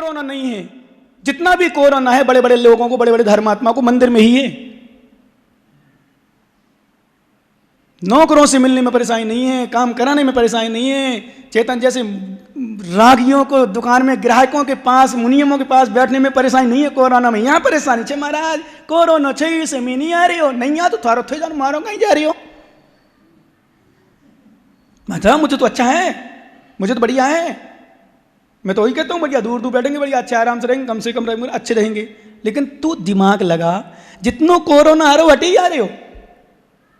Corona नहीं है। जितना भी कोरोना है बड़े बड़े लोगों को, बड़े बड़े धर्मात्मा को मंदिर में ही है। नौकरों से मिलने में परेशानी नहीं है, काम कराने में परेशानी नहीं है। चेतन जैसे रागियों को दुकान में, ग्राहकों के पास, मुनियमों के पास बैठने में परेशानी नहीं है कोरोना में। यहाँ परेशानी छे महाराज, कोरोना छे से मैं नहीं आ रही हो, नहीं आ तो थारो थे जान मारो कहीं जा रही हो। मतलब मुझे तो अच्छा है, मुझे तो बढ़िया है, मैं तो वही कहता हूँ बढ़िया, दूर दूर बैठेंगे बढ़िया, अच्छे आराम से रहेंगे, कम से कम रहेंगे, अच्छे रहेंगे। लेकिन तू दिमाग लगा, जितनों कोरोना आ रहे हो हटे ही आ रहे हो,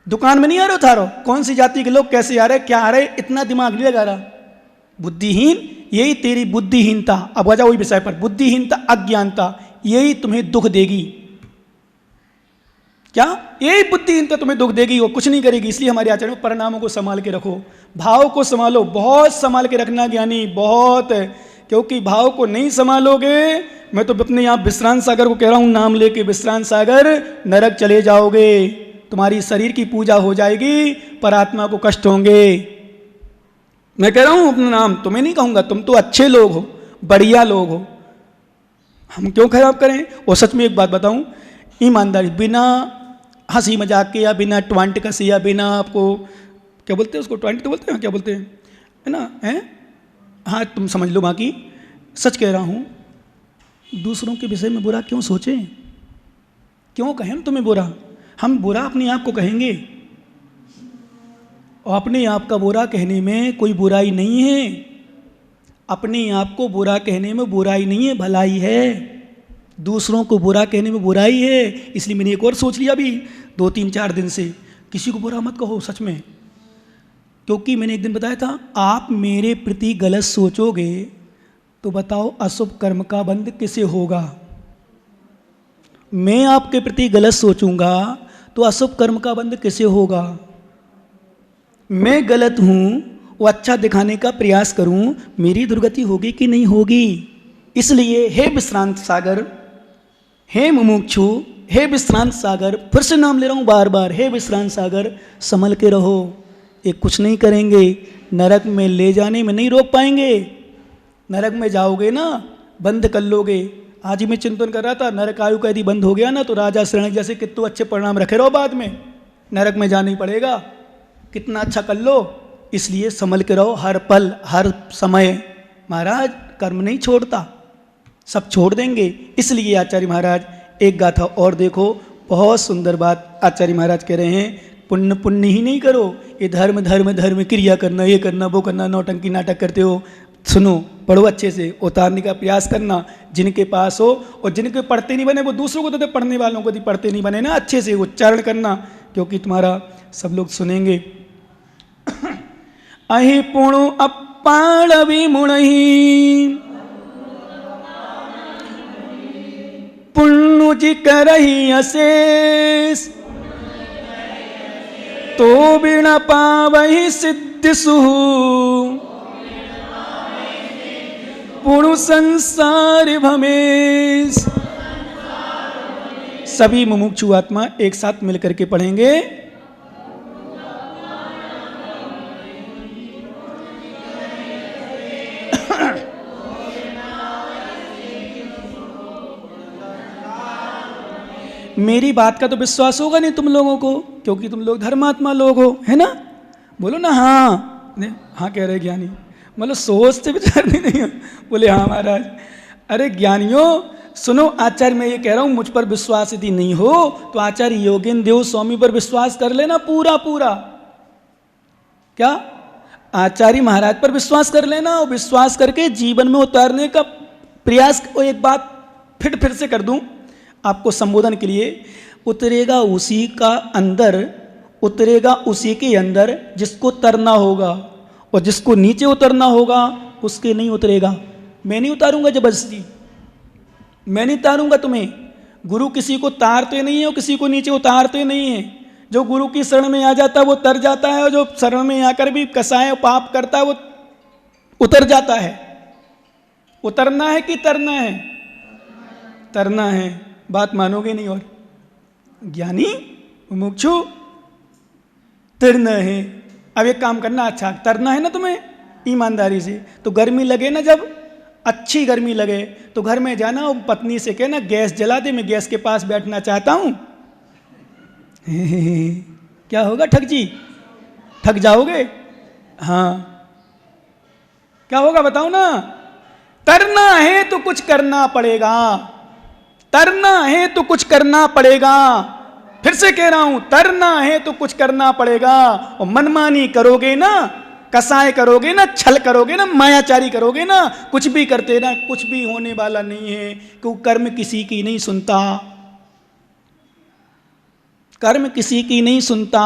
दुकान में नहीं आ रहे हो थारो, कौन सी जाति के लोग कैसे आ रहे, क्या आ रहे, इतना दिमाग नहीं लगा रहा। बुद्धिहीन, यही तेरी बुद्धिहीनता, अब आ जाओ वही विषय पर, बुद्धिहीनता, अज्ञानता, यही तुम्हें दुख देगी। क्या? यही बुद्धिहीनता तुम्हें दुख देगी, वो कुछ नहीं करेगी। इसलिए हमारे आचरण में परिणामों को संभाल के रखो, भाव को संभालो, बहुत संभाल के रखना ज्ञानी, बहुत। क्योंकि भाव को नहीं संभालोगे, मैं तो अपने यहाँ विश्रांत सागर को कह रहा हूँ, नाम लेके विश्रांत सागर, नरक चले जाओगे। तुम्हारी शरीर की पूजा हो जाएगी पर आत्मा को कष्ट होंगे। मैं कह रहा हूं अपना नाम तुम्हें नहीं कहूंगा, तुम तो अच्छे लोग हो, बढ़िया लोग हो, हम क्यों खराब करें। और सच में एक बात बताऊं, ईमानदारी, बिना हंसी मजाक के या बिना ट्वांट का से या बिना आपको क्या बोलते हैं उसको, ट्वांट तो बोलते हैं, क्या बोलते हैं, है ना, है हाँ, तुम समझ लो। बाकी सच कह रहा हूं, दूसरों के विषय में बुरा क्यों सोचें, क्यों कहें हम तुम्हें बुरा। हम बुरा अपने आप को कहेंगे, और अपने आप का बुरा कहने में कोई बुराई नहीं है। अपने आप को बुरा कहने में बुराई नहीं है, भलाई है। दूसरों को बुरा कहने में बुराई है। इसलिए मैंने एक और सोच लिया अभी 2-3-4 दिन से, किसी को बुरा मत कहो सच में। क्योंकि मैंने एक दिन बताया था, आप मेरे प्रति गलत सोचोगे तो बताओ अशुभ कर्म का बंध किसे होगा। मैं आपके प्रति गलत सोचूंगा तो अशुभ कर्म का बंध किसे होगा। मैं गलत हूं, वो अच्छा दिखाने का प्रयास करूं, मेरी दुर्गति होगी कि नहीं होगी। इसलिए हे विश्रांत सागर, हे मुमुक्षु, हे विश्रांत सागर, फिर से नाम ले रहा हूं बार बार, हे विश्रांत सागर, संभल के रहो। ये कुछ नहीं करेंगे, नरक में ले जाने में नहीं रोक पाएंगे। नरक में जाओगे ना, बंद कर लोगे। आज ही मैं चिंतन कर रहा था, नरक आयु का यदि बंद हो गया ना तो राजा श्रेणी जैसे कितने अच्छे परिणाम रखे रहो, बाद में नरक में जाना ही पड़ेगा, कितना अच्छा कर लो। इसलिए संभल के रहो हर पल हर समय। महाराज कर्म नहीं छोड़ता, सब छोड़ देंगे। इसलिए आचार्य महाराज एक गाथा और देखो, बहुत सुंदर बात आचार्य महाराज कह रहे हैं, पुण्य पुण्य ही नहीं करो, ये धर्म धर्म धर्म क्रिया करना, ये करना वो करना, नौटंकी नाटक करते हो। सुनो, पढ़ो अच्छे से, उतारने का प्रयास करना जिनके पास हो, और जिनके पढ़ते नहीं बने वो दूसरों को तो पढ़ने वालों को भी पढ़ते नहीं बने ना, अच्छे से उच्चारण करना, क्योंकि तुम्हारा सब लोग सुनेंगे। अहि पुणु अपाण विमुणहि पुण्य जी करहि अशेष तो बिना पावहि सिद्धि सुहु पुणु संसार भमेश। सभी मुमुक्षु आत्मा एक साथ मिलकर के पढ़ेंगे। मेरी बात का तो विश्वास होगा नहीं तुम लोगों को, क्योंकि तुम लोग धर्मात्मा लोग हो, है ना। बोलो ना हाँ, हाँ कह रहे ज्ञानी, मतलब सोचते विचारने नहीं हो। बोले हाँ महाराज। अरे ज्ञानियों सुनो, आचार्य मैं ये कह रहा हूँ, मुझ पर विश्वास यदि नहीं हो तो आचार्य योगेंद्र देव स्वामी पर विश्वास कर लेना पूरा पूरा। क्या? आचार्य महाराज पर विश्वास कर लेना, और विश्वास करके जीवन में उतारने का प्रयास। एक बात फिर से कर दूं आपको संबोधन के लिए, उतरेगा उसी का अंदर, उतरेगा उसी के अंदर जिसको तरना होगा, और जिसको नीचे उतरना होगा उसके नहीं उतरेगा। मैं नहीं उतारूंगा जबरदस्ती, मैं नहीं उतारूंगा तुम्हें। गुरु किसी को तारते नहीं है और किसी को नीचे उतारते नहीं है। जो गुरु की शरण में आ जाता है वो तर जाता है, और जो शरण में आकर भी कसाय पाप करता है वो उतर जाता है। उतरना है कि तरना है? तरना है। बात मानोगे नहीं। और ज्ञानी मुमुक्षु तरना है। अब एक काम करना, अच्छा तरना है ना तुम्हें ईमानदारी से, तो गर्मी लगे ना जब अच्छी गर्मी लगे तो घर में जाना और पत्नी से कहना गैस जला दे, मैं गैस के पास बैठना चाहता हूं। क्या होगा ठग जी? ठग जाओगे। हाँ, क्या होगा बताओ ना? तरना है तो कुछ करना पड़ेगा, तरना है तो कुछ करना पड़ेगा। फिर से कह रहा हूं, तरना है तो कुछ करना पड़ेगा। और मनमानी करोगे ना, कसाय करोगे ना, छल करोगे ना, मायाचारी करोगे ना, कुछ भी करते ना, कुछ भी होने वाला नहीं है। क्योंकि कर्म किसी की नहीं सुनता, कर्म किसी की नहीं सुनता।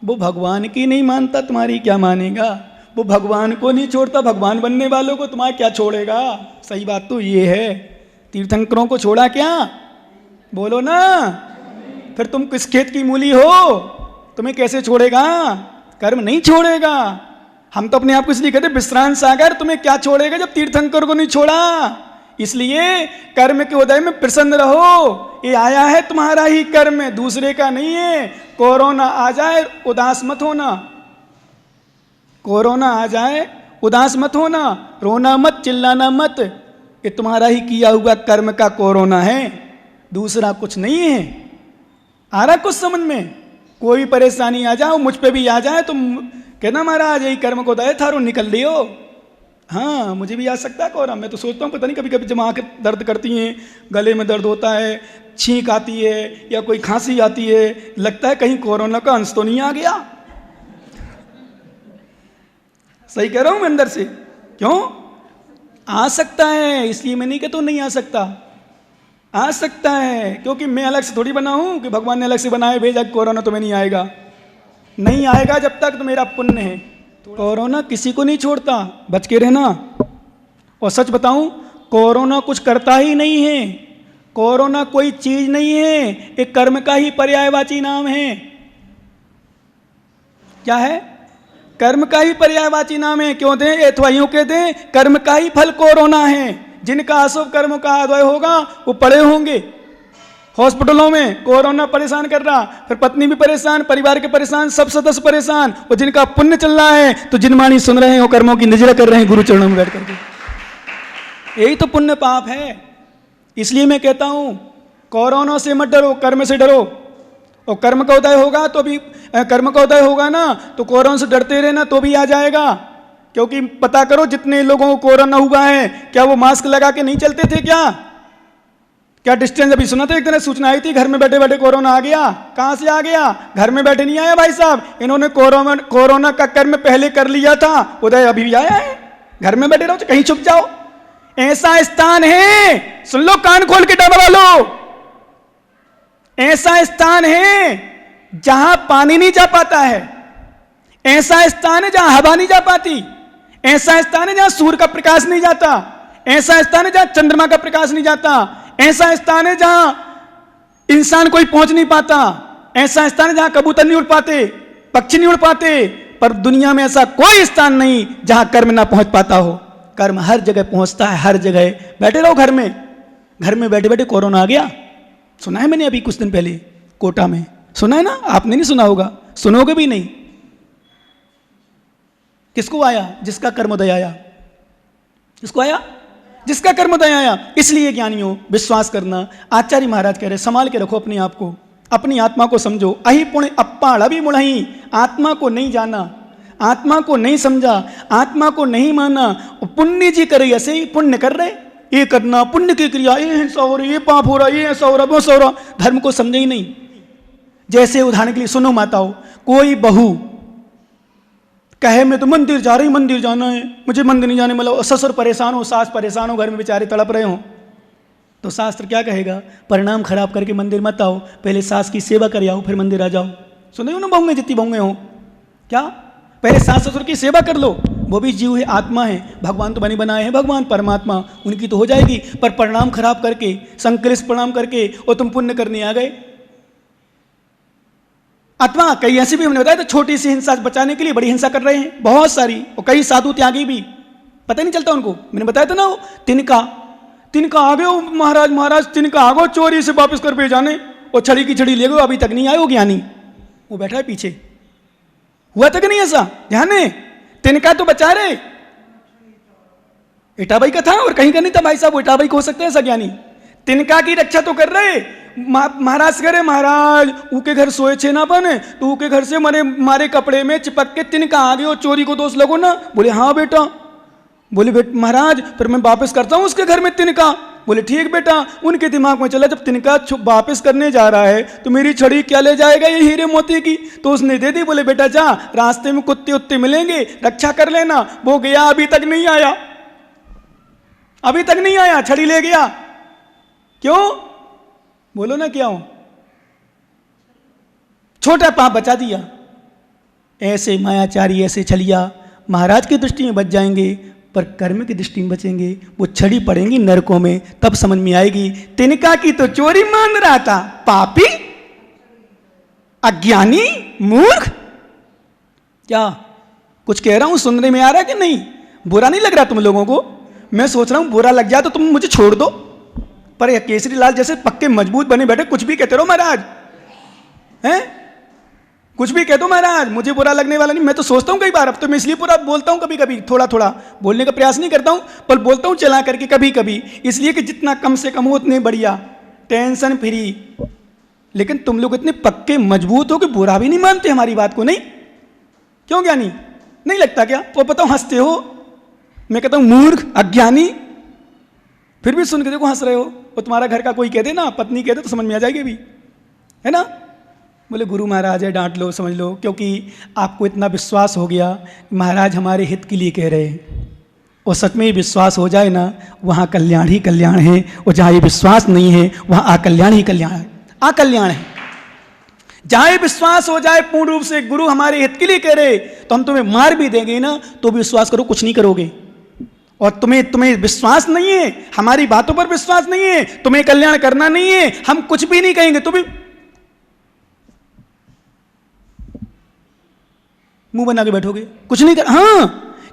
वो भगवान की नहीं मानता, तुम्हारी क्या मानेगा? वो भगवान को नहीं छोड़ता, भगवान बनने वालों को तुम्हारा क्या छोड़ेगा? सही बात तो ये है। तीर्थंकरों को छोड़ा क्या? बोलो ना। फिर तुम किस खेत की मूली हो? तुम्हें कैसे छोड़ेगा? कर्म नहीं छोड़ेगा। हम तो अपने आप को इसलिए कहते विश्रांत सागर, तुम्हें क्या छोड़ेगा जब तीर्थंकर को नहीं छोड़ा? इसलिए कर्म के उदय में प्रसन्न रहो। ये आया है तुम्हारा ही कर्म है, दूसरे का नहीं है। कोरोना आ जाए उदास मत होना, कोरोना आ जाए उदास मत होना, रोना मत, चिल्लाना मत। ये तुम्हारा ही किया हुआ कर्म का कोरोना है, दूसरा कुछ नहीं है। आ रहा कुछ समझ में? कोई परेशानी आ जाओ, मुझ पे भी आ जाए तो कहना महाराज यही कर्म को दया थारो निकल लियो। हाँ, मुझे भी आ सकता है कोरोना। मैं तो सोचता हूँ पता नहीं कभी कभी जब आंखें दर्द करती हैं, गले में दर्द होता है, छींक आती है या कोई खांसी आती है, लगता है कहीं कोरोना का अंश तो नहीं आ गया। सही कह रहा हूं मैं अंदर से? क्यों? आ सकता है, इसलिए मैं नहीं कहता नहीं आ सकता, आ सकता है। क्योंकि मैं अलग से थोड़ी बना हूं कि भगवान ने अलग से बनाए भेजा कोरोना तुम्हें नहीं आएगा। नहीं आएगा जब तक तो मेरा पुण्य है। कोरोना किसी को नहीं छोड़ता, बच के रहना। और सच बताऊं, कोरोना कुछ करता ही नहीं है। कोरोना कोई चीज नहीं है, एक कर्म का ही पर्यायवाची नाम है। क्या है? कर्म का ही पर्यायवाची नाम है। क्यों दें? अथवा यूं कह दें, कर्म का ही फल कोरोना है। जिनका अशुभ कर्म का आदय होगा वो पड़े होंगे हॉस्पिटलों में, कोरोना परेशान कर रहा, फिर पत्नी भी परेशान, परिवार के परेशान, सब सदस्य परेशान। और जिनका पुण्य चल रहा है तो जिनवाणी सुन रहे हो, कर्मों की निजरा कर रहे हैं गुरु चरणों में बैठ करके। यही तो पुण्य पाप है। इसलिए मैं कहता हूं कोरोना से मत डरो, कर्म से डरो। और कर्म का उदय होगा तो भी, कर्म का उदय होगा ना तो कोरोना से डरते रहना तो भी आ जाएगा। क्योंकि पता करो जितने लोगों को कोरोना हुआ है, क्या वो मास्क लगा के नहीं चलते थे? क्या डिस्टेंस? अभी सुना था एक दिन सूचना आई थी, घर में बैठे बैठे कोरोना आ गया। कहां से आ गया? घर में बैठे नहीं आया भाई साहब, इन्होंने कोरोना का कर्म पहले कर लिया था, उदय अभी भी आया है। घर में बैठे रहो, कहीं छुप जाओ। ऐसा स्थान है, सुन लो, कान खोल के डबरा लो, ऐसा स्थान है जहां पानी नहीं जा पाता है, ऐसा स्थान है जहां हवा नहीं जा पाती, ऐसा स्थान है जहां सूर्य का प्रकाश नहीं जाता, ऐसा स्थान है जहां चंद्रमा का प्रकाश नहीं जाता, ऐसा स्थान है जहां इंसान कोई पहुंच नहीं पाता, ऐसा स्थान है जहां कबूतर नहीं उड़ पाते, पक्षी नहीं उड़ पाते। पर दुनिया में ऐसा कोई स्थान नहीं जहां कर्म ना पहुंच पाता हो। कर्म हर जगह पहुंचता है, हर जगह। बैठे रहो घर में, घर में बैठे बैठे कोरोना आ गया। सुना है मैंने अभी कुछ दिन पहले कोटा में, सुना है ना? आपने नहीं सुना होगा, सुनोगे भी नहीं। किसको आया? जिसका कर्मोदय आया। किसको आया? जिसका कर्मोदय आया। इसलिए ज्ञानियों विश्वास करना, आचार्य महाराज कह रहे संभाल के रखो अपने आप को, अपनी आत्मा को समझो। अहि पुण्य अप्पाड़ अभी मुढ़ही, आत्मा को नहीं जाना, आत्मा को नहीं समझा, आत्मा को नहीं माना। पुण्य जी करे ऐसे ही पुण्य कर रहे, ये करना पुण्य की क्रिया, ये हिंसा हो रही, ये पाप हो रहा, ये ऐसा हो रहा, वो ऐसा हो रहा, धर्म को समझे ही नहीं। जैसे उदाहरण के लिए सुनो माताओं, कोई बहू कहे मैं तो मंदिर जा रही, मंदिर जाना है, मुझे मंदिर नहीं जाने, मतलब ससुर परेशान हो, सास परेशान हो, घर में बेचारे तड़प रहे हो, तो शास्त्र क्या कहेगा? परिणाम खराब करके मंदिर मत आओ, पहले सास की सेवा कर आओ, फिर मंदिर आ जाओ। सुने हो ना बहुएं, जितनी बहुएं हो, क्या पहले सास ससुर की सेवा कर लो। वो भी जीव है, आत्मा है, भगवान तो बने बनाए हैं, भगवान परमात्मा, उनकी तो हो जाएगी। पर परिणाम खराब करके, संकलिष्ट परिणाम करके और तुम पुण्य करने आ गए। अथवा कई ऐसी भी हमने बताया तो छोटी सी हिंसा बचाने के लिए बड़ी हिंसा कर रहे हैं, बहुत सारी। और कई साधु त्यागी भी, पता नहीं चलता उनको। मैंने बताया था ना, वो तिनका आ गए महाराज तिनका आ गो, चोरी से वापस कर पे जाने, और छड़ी की छड़ी ले गए, अभी तक नहीं आए वो ज्ञानी, वो बैठा है पीछे। हुआ तक नहीं ऐसा? ध्यान है, तिनका तो बचा रहे, इटाबाई का था और कहीं का नहीं था भाई साहब। वो इटाबाई को हो सकते हैं ऐसा ज्ञानी? तिनका की रक्षा तो कर रहे। महाराज करे महाराज ऊके घर सोए छे ना बने तो ऊके घर से मारे कपड़े में चिपक के तिनका आ गए और चोरी को दोष लगो ना। बोले हाँ बेटा। बोले महाराज फिर मैं वापस करता हूँ उसके घर में तिनका। बोले ठीक बेटा। उनके दिमाग में चला जब तिनका वापस करने जा रहा है तो मेरी छड़ी क्या ले जाएगा ये हीरे मोती की, तो उसने दे दी। बोले बेटा जा, रास्ते में कुत्ते उत्ते मिलेंगे रक्षा कर लेना। वो गया, अभी तक नहीं आया, अभी तक नहीं आया, छड़ी ले गया। क्यों? बोलो ना क्यों? छोटा पाप बचा दिया। ऐसे मायाचारी, ऐसे छलिया महाराज की दृष्टि में बच जाएंगे पर कर्म की दृष्टि में बचेंगे। वो छड़ी पड़ेंगी नरकों में, तब समझ में आएगी तिनका की तो चोरी मान रहा था, पापी, अज्ञानी, मूर्ख। क्या कुछ कह रहा हूं सुनने में आ रहा है कि नहीं? बुरा नहीं लग रहा तुम लोगों को? मैं सोच रहा हूं बुरा लग जाए तो तुम मुझे छोड़ दो, पर यह केसरी लाल जैसे पक्के मजबूत बने बैठे कुछ भी कहते रहो महाराज, हैं? कुछ भी कह दो महाराज, मुझे बुरा लगने वाला नहीं। मैं तो सोचता हूं कई बार, अब तो मैं इसलिए पूरा बोलता हूं, कभी कभी थोड़ा थोड़ा बोलने का प्रयास नहीं करता हूं, पर बोलता हूं चला करके कभी कभी, इसलिए कि जितना कम से कम हो उतने बढ़िया, टेंशन फ्री। लेकिन तुम लोग इतने पक्के मजबूत हो कि बुरा भी नहीं मानते हमारी बात को, नहीं? क्यों ज्ञानी? नहीं लगता क्या? वो बताओ हंसते हो, मैं कहता हूं मूर्ख, अज्ञानी, फिर भी सुन के देखो हंस रहे हो। वो तुम्हारा घर का कोई कह दे ना, पत्नी कह दे तो समझ में आ जाएगी भी, है ना? बोले गुरु महाराज है, डांट लो, समझ लो, क्योंकि आपको इतना विश्वास हो गया महाराज हमारे हित के लिए कह रहे हैं। और सच में ये विश्वास हो जाए ना, वहाँ कल्याण ही कल्याण है, और जहाँ ये विश्वास नहीं है वहाँ अकल्याण ही कल्याण है, अकल्याण है। जहाँ ये विश्वास हो जाए पूर्ण रूप से गुरु हमारे हित के लिए कह रहे, तो हम तुम्हें मार भी देंगे ना तो भी विश्वास करो, कुछ नहीं करोगे। और तुम्हें विश्वास नहीं है, हमारी बातों पर विश्वास नहीं है, तुम्हें कल्याण करना नहीं है, हम कुछ भी नहीं कहेंगे तो भी मुंह बना के बैठोगे, कुछ नहीं कर। हाँ,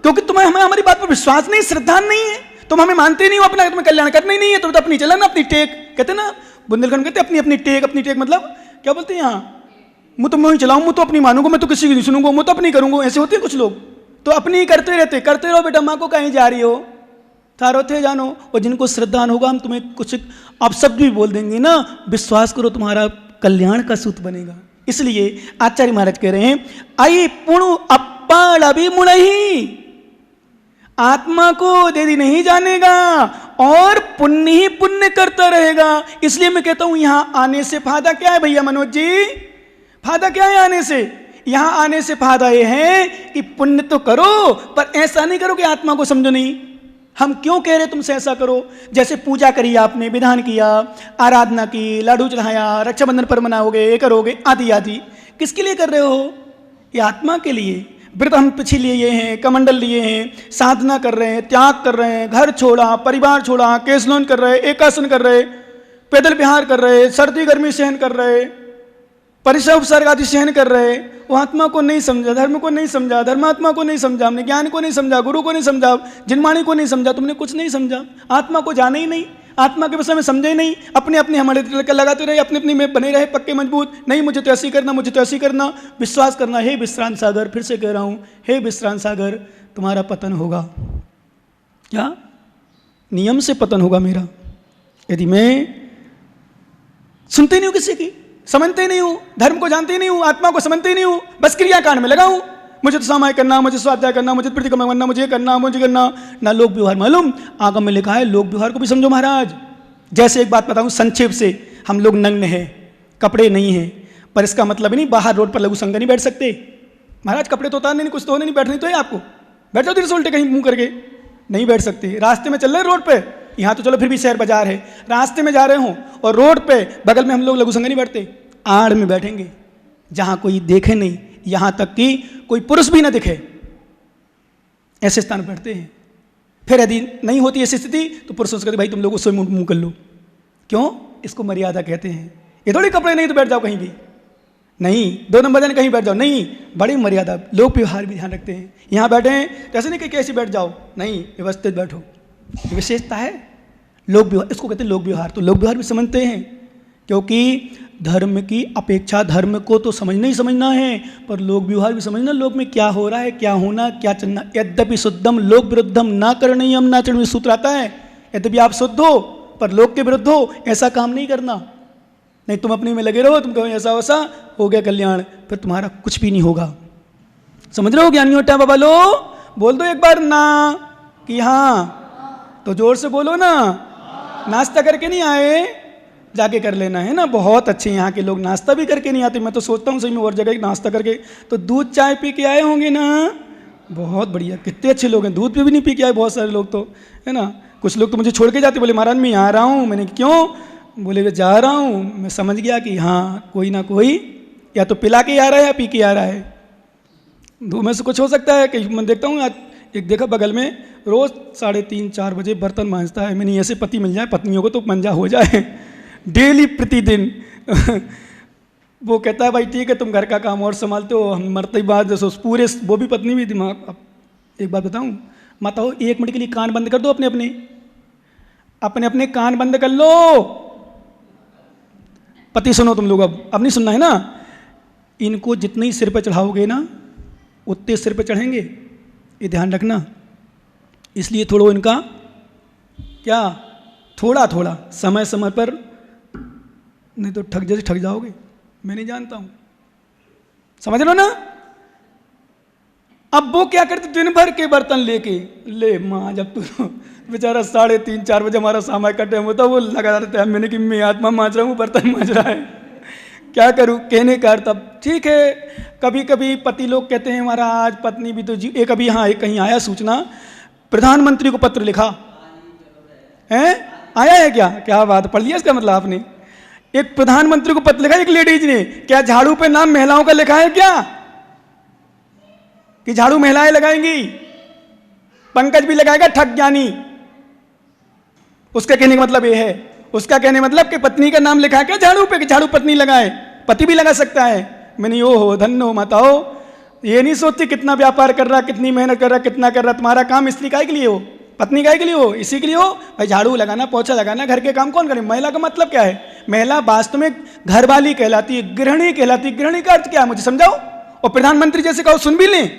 क्योंकि तुम्हें हमारी बात पर विश्वास नहीं, श्रद्धा नहीं है, तुम हमें मानते नहीं हो, अपना तुम्हें कल्याण करना ही नहीं है, तुम तो अपनी चलाना, अपनी टेक, कहते ना बुंदेलखंड कहते अपनी अपनी टेक, अपनी टेक मतलब क्या बोलते हैं यहाँ, मुँह तो मैं ही चलाऊँ, मुँह तो अपनी मानूंगा, मैं तो किसी की नहीं सुनूंगा, मुँह तो अपनी करूंगा, ऐसे होते हैं कुछ लोग। तो अपनी ही करते रहते, करते रहो बेटा, माँ को कहीं जा रही हो, थारो थे जानो। और जिनको श्रद्धा होगा हम तुम्हें कुछ आप शब्द भी बोल देंगे ना, विश्वास करो तुम्हारा कल्याण का सूत्र बनेगा। इसलिए आचार्य महाराज कह रहे हैं, आई पुणु अप्पाड़ अभी मुड़ही, आत्मा को यदि नहीं जानेगा और पुण्य ही पुण्य करता रहेगा। इसलिए मैं कहता हूं यहां आने से फायदा क्या है भैया मनोज जी? फायदा क्या है आने से? यहां आने से फायदा यह है कि पुण्य तो करो, पर ऐसा नहीं करो कि आत्मा को समझो नहीं। हम क्यों कह रहे तुमसे ऐसा करो? जैसे पूजा करी आपने, विधान किया, आराधना की, लाडू चढ़ाया, रक्षाबंधन पर मनाओगे, ये करोगे, आदि आदि, किसके लिए कर रहे हो? ये आत्मा के लिए। व्रत हम पीछे लिए हैं, कमंडल लिए हैं, साधना कर रहे हैं, त्याग कर रहे हैं, घर छोड़ा, परिवार छोड़ा, केसलोन कर रहे, एकासन कर रहे, पैदल विहार कर रहे, सर्दी गर्मी सहन कर रहे, परिसर उपसर्ग आदि सहन कर रहे। वो आत्मा को नहीं समझा, धर्म को नहीं समझा, धर्मात्मा को नहीं समझा, हमने ज्ञान को नहीं समझा, गुरु को नहीं समझा, जिनवाणी को नहीं समझा, तुमने कुछ नहीं समझा, आत्मा को जाने ही नहीं, आत्मा के विषय में समझे ही नहीं, अपने अपने हमारे लगाते रहे, अपने अपने में बने रहे पक्के मजबूत, नहीं मुझे तो ऐसी करना, मुझे तो ऐसी करना, विश्वास करना। हे विश्रांत सागर, फिर से कह रहा हूँ, हे विश्रांत सागर, तुम्हारा पतन होगा। क्या? नियम से पतन होगा मेरा, यदि मैं सुनते नहीं हूँ किसी की, समझते नहीं हूँ, धर्म को जानते नहीं हूँ, आत्मा को समझते नहीं हूँ, बस क्रियाकांड में लगा हूँ, मुझे तो सामायिक करना, मुझे स्वाध्याय करना, मुझे प्रतिक्रमण करना, मुझे करना, मुझे करना, ना लोक व्यवहार मालूम। आगम में लिखा है लोक व्यवहार को भी समझो महाराज। जैसे एक बात बताऊँ संक्षेप से, हम लोग नग्न हैं, कपड़े नहीं हैं, पर इसका मतलब नहीं बाहर रोड पर लघु संग नहीं बैठ सकते महाराज। कपड़े तो उतारने नहीं, कुछ तो होने नहीं, बैठने तो है आपको, बैठ जाओ धीरे से उल्टे कहीं मुँह करके, नहीं बैठ सकते। रास्ते में चल रहे रोड पे, यहाँ तो चलो फिर भी शहर बाजार है, रास्ते में जा रहे हो और रोड पे बगल में हम लोग लघु संग नहीं बैठते, आड़ में बैठेंगे जहां कोई देखे नहीं, यहां तक कि कोई पुरुष भी ना दिखे, ऐसे स्थान बैठते हैं। फिर यदि नहीं होती ऐसी स्थिति तो पुरुषों से कहते भाई तुम लोग उससे मुंह कर लो। क्यों? इसको मर्यादा कहते हैं। ये थोड़ी कपड़े नहीं तो बैठ जाओ कहीं भी, नहीं 2 नंबर जाने कहीं बैठ जाओ, नहीं, बड़ी मर्यादा, लोक व्यवहार भी ध्यान रखते हैं। यहाँ बैठे हैं तो ऐसे नहीं कि कैसे बैठ जाओ, नहीं, व्यवस्थित बैठो, विशेषता है लोक व्यवहार, इसको कहते हैं लोक व्यवहार। तो लोक व्यवहार भी समझते हैं क्योंकि धर्म की अपेक्षा धर्म को तो समझना ही समझना है, पर लोक व्यवहार भी समझना, लोक में क्या हो रहा है, क्या होना, क्या चलना। यद्यपि शुद्धम लोक विरुद्धम ना करणीयम ना चरणीय सूत्र आता है। यद्यपि आप शुद्ध हो पर लोक के विरुद्ध हो, ऐसा काम नहीं करना। नहीं तुम अपने में लगे रहो, तुम कहो ऐसा वैसा हो गया कल्याण, फिर तुम्हारा कुछ भी नहीं होगा। समझ रहे हो ज्ञानियों टा बाबा लो? बोल दो एक बार ना कि हाँ, तो जोर से बोलो ना। नाश्ता करके नहीं आए, जाके कर लेना है ना। बहुत अच्छे यहाँ के लोग नाश्ता भी करके नहीं आते। मैं तो सोचता हूँ सही में और जगह नाश्ता करके तो दूध चाय पी के आए होंगे ना। बहुत बढ़िया, कितने अच्छे लोग हैं, दूध पे भी नहीं पी के आए बहुत सारे लोग तो, है ना। कुछ लोग तो मुझे छोड़ के जाते, बोले महाराज मैं यहाँ आ रहा हूँ। मैंने क्यों? बोले मैं जा रहा हूँ। मैं समझ गया कि हाँ कोई ना कोई या तो पिला के आ रहा है या पी के आ रहा है। दो में से कुछ हो सकता है। कहीं मैं देखता हूँ, आज एक देखा बगल में रोज़ 3:30-4 बजे बर्तन मांजता है। मैंने ऐसे पति मिल जाए, पत्नियों को तो मंजा हो जाए डेली प्रतिदिन वो कहता है भाई ठीक है तुम घर का काम और संभालते हो, हम मरते ही बाद जैसे पूरे, वो भी पत्नी भी दिमाग। अब एक बात बताऊँ माता हो, 1 मिनट के लिए कान बंद कर दो, अपने अपने कान बंद कर लो। पति सुनो तुम लोग, अब नहीं सुनना है ना। इनको जितने ही सिर पर चढ़ाओगे ना उतने सिर पर चढ़ेंगे, ये ध्यान रखना। इसलिए थोड़ा इनका क्या, थोड़ा थोड़ा समय समय पर, नहीं तो ठग जैसे ठग जाओगे। मैं नहीं जानता हूं, समझ लो ना। अब वो क्या करते, दिन भर के बर्तन लेके ले माँ, जब तू बेचारा 3:30-4 बजे हमारा सामान का टाइम होता है, वो लगा रहता है। मैंने कि मैं आत्मा मांझ रहा हूँ, बर्तन मांझ रहा है, क्या करूँ। कहने का तब ठीक है। कभी कभी पति लोग कहते हैं महाराज पत्नी भी तो जी। एक अभी हाँ एक कहीं आया सूचना, प्रधानमंत्री को पत्र लिखा है, आया है क्या? क्या बात, पढ़ लिया इसका मतलब आपने? एक प्रधानमंत्री को पत्र लिखा एक लेडीज ने। क्या झाड़ू पे नाम महिलाओं का लिखा है क्या, कि झाड़ू महिलाएं लगाएंगी? पंकज भी लगाएगा, ठग ज्ञानी। उसका कहने का मतलब ये है, उसका कहने मतलब कि पत्नी का नाम लिखा है क्या झाड़ू पे, कि झाड़ू पत्नी लगाए? पति भी लगा सकता है। मैंने ओ हो धन्य हो माता हो, ये नहीं सोचती कितना व्यापार कर रहा, कितनी मेहनत कर रहा, कितना कर रहा। तुम्हारा काम स्त्री काय के लिए हो, पत्नी काय के लिए हो? इसी के लिए हो भाई। झाड़ू लगाना, पोछा लगाना, घर के काम कौन करे? महिला का मतलब क्या है? महिला वास्तव में घरवाली कहलाती है, गृहिणी कहलाती है। गृहिणी का अर्थ क्या है मुझे समझाओ। और प्रधानमंत्री जैसे कहो सुन भी लें,